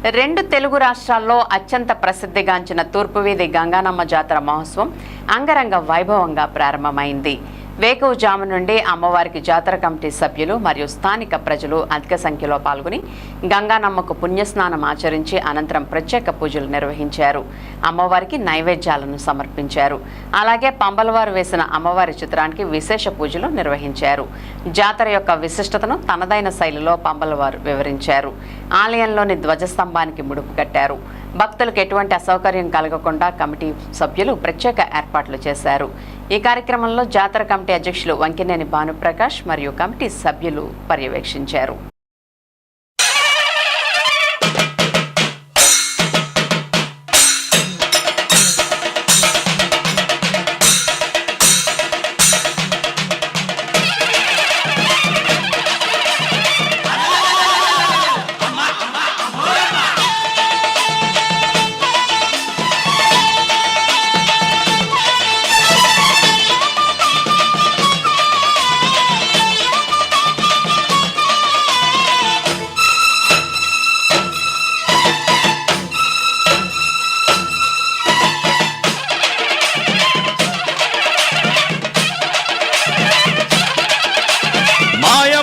రెండు తెలుగు రాష్ట్రాల్లో అత్యంత ప్రసిద్ధిగాంచిన తూర్పువీధి గంగానమ్మ జాతర మహోత్సవం అంగరంగ వైభవంగా ప్రారంభమైంది. వేకువజాము నుండి అమ్మవారికి జాతర కమిటీ సభ్యులు మరియు స్థానిక ప్రజలు అధిక సంఖ్యలో పాల్గొని గంగానమ్మకు పుణ్యస్నానం ఆచరించి అనంతరం ప్రత్యేక పూజలు నిర్వహించారు. అమ్మవారికి నైవేద్యాలను సమర్పించారు. అలాగే పంబలవారు వేసిన అమ్మవారి చిత్రానికి విశేష పూజలు నిర్వహించారు. జాతర యొక్క విశిష్టతను తనదైన శైలిలో పంబలవారు వివరించారు. ఆలయంలోని ధ్వజస్తంభానికి ముడుపు కట్టారు. భక్తులకు ఎటువంటి అసౌకర్యం కలగకుండా కమిటీ సభ్యులు ప్రత్యేక ఏర్పాట్లు చేశారు. ఈ కార్యక్రమంలో జాతర కమిటీ అధ్యక్షులు వంకినేని భానుప్రకాష్ మరియు కమిటీ సభ్యులు పర్యవేక్షించారు.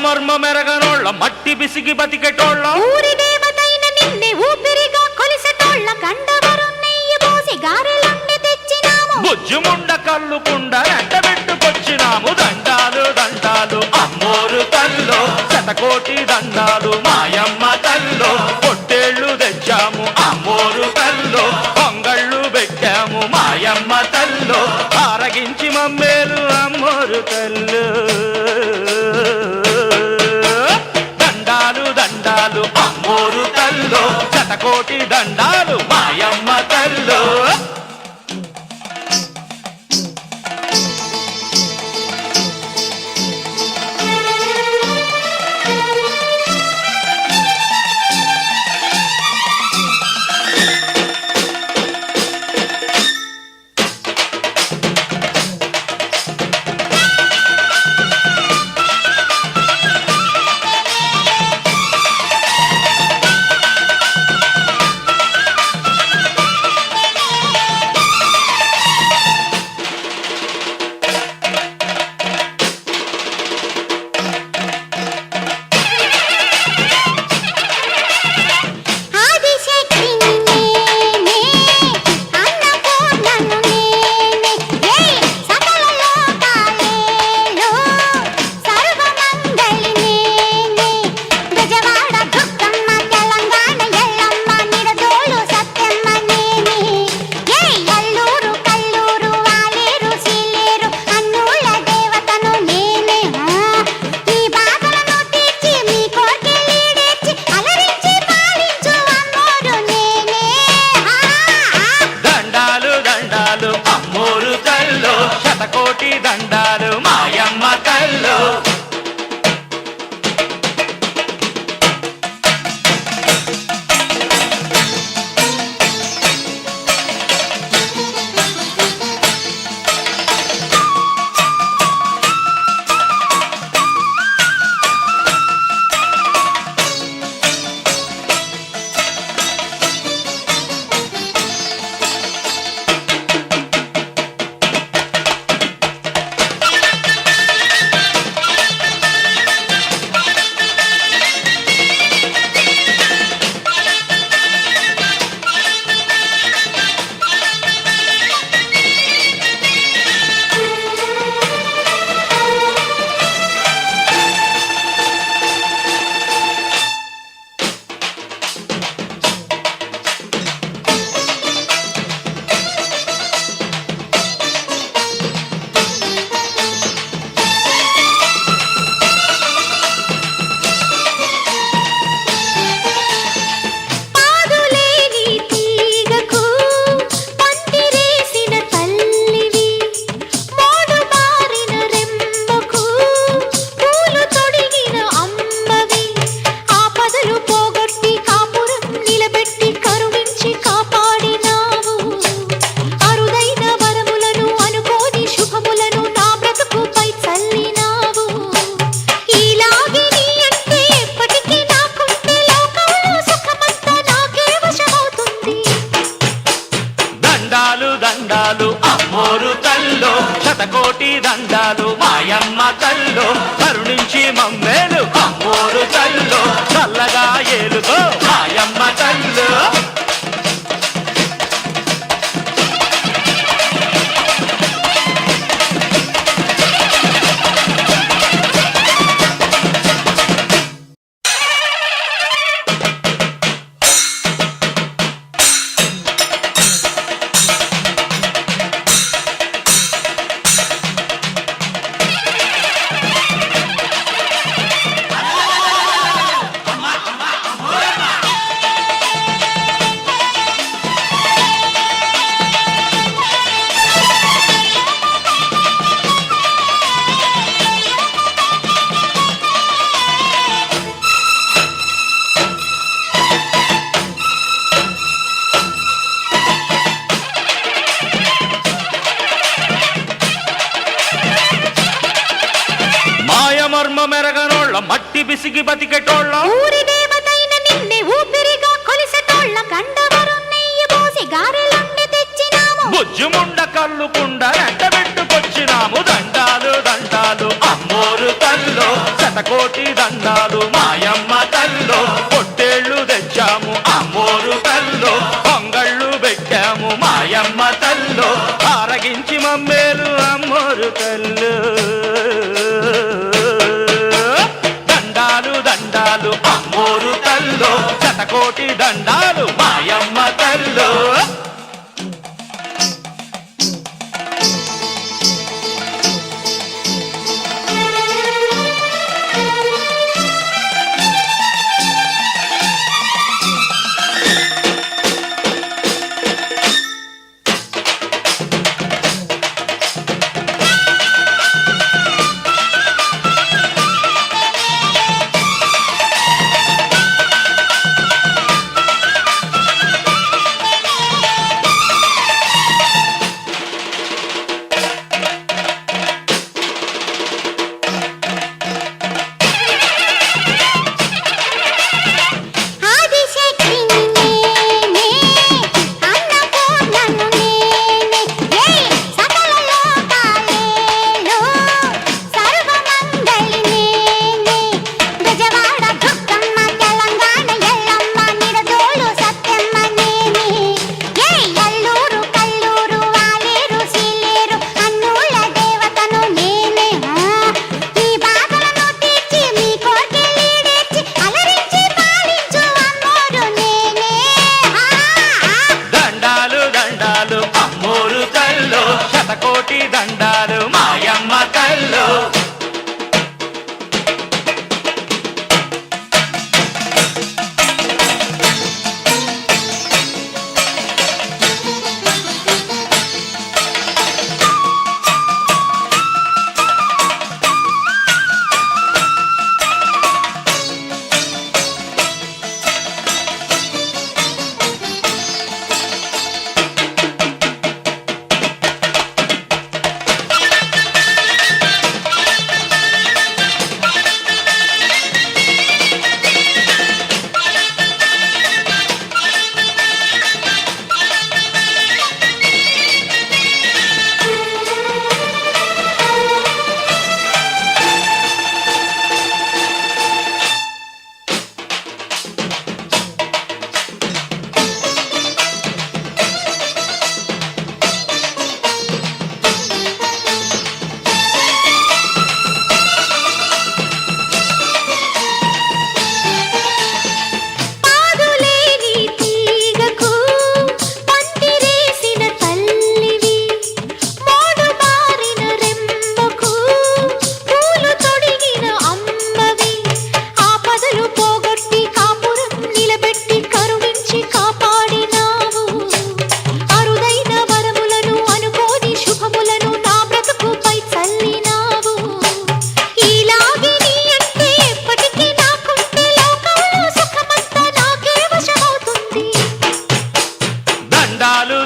మర్మ మెరగనోళ్ళ మట్టి బిసిగి బతికెటోళ్ళ ఊరి దేవతైన నిన్నే ఊపిరిగా కొలిసెటోళ్ళ గండవరం నెయ్యి పోసి గారెలండి తెచ్చినాము. బుజ్జుముండ కల్లుకుండ ఎండబెట్టుకొచ్చినాము. దండాలు దండాలు అమ్మోరు తల్లో, శతకోటి దండాలు మాయమ్మ తల్లో. పొట్టేళ్లు తెచ్చాము అమ్మోరు తల్లో, పొంగళ్ళు పెట్టాము మాయమ్మ తల్లో. ఆరగించి మమ్మేలు అమ్మోరు తల్లు. దండాలు అమ్మోరు తల్లో, శతకోటి దండాలు మాయమ్మ తల్లో. దండాలు అమ్మోరు తల్లో శతకోటి దండాలు మాయమ్మ తల్లో కరుణించి మమ్మేలు అమ్మోరు తల్లో చల్లగా ఏలుకో మాయమ్మ తల్లో మర్మ మెరగనోళ్ళ మట్టి బిసిగి బతికెటోళ్ళ ఊరి దేవతైన నిన్నే ఊపిరిగా కొలిసెటోళ్ళ గండవరం నెయ్యి పోసి గారెలుండి తెచ్చినాము బుజ్జుముండ కల్లుకుండ ఎండబెట్టుకొచ్చినాము దండాలు దండాలు అమ్మోరు తల్లో శతకోటి దండాలు మాయమ్మ తల్లో పొట్టేళ్లు తెచ్చాము అమ్మోరు తల్లో పొంగళ్ళు పెట్టాము మాయమ్మ తల్లో ఆరగించి మమ్మేలు అమ్మోరు తల్లు దండాలు అమ్మోరు తల్లో శతకోటి దండాలు మాయమ్మ తల్లో శతకోటి దండాలు మాయమ్మ తల్లో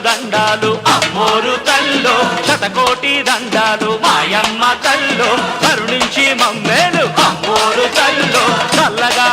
దండాలు అమ్మోరు తల్లో శతకోటి దండాలు మాయమ్మ తల్లో కరుణించి మమ్మేలు అమ్మోరు తల్లో చల్లగా